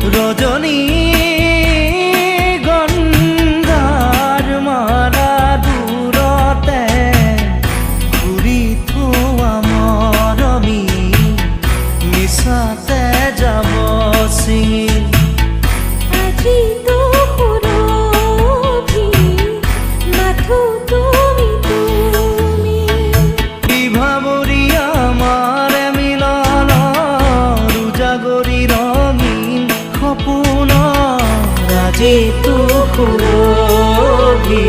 রজনী গংগাৰ মাৰা দূৰতে ঘূৰি থোৱা মৰমী মিছাতে যাব ছিঙি আজিতো সুৰভি মাথো তুমি তুমি বিভাবৰী আমাৰ মিলন উজাগৰি ৰঙীন সপোনৰ আজিতো সুৰভি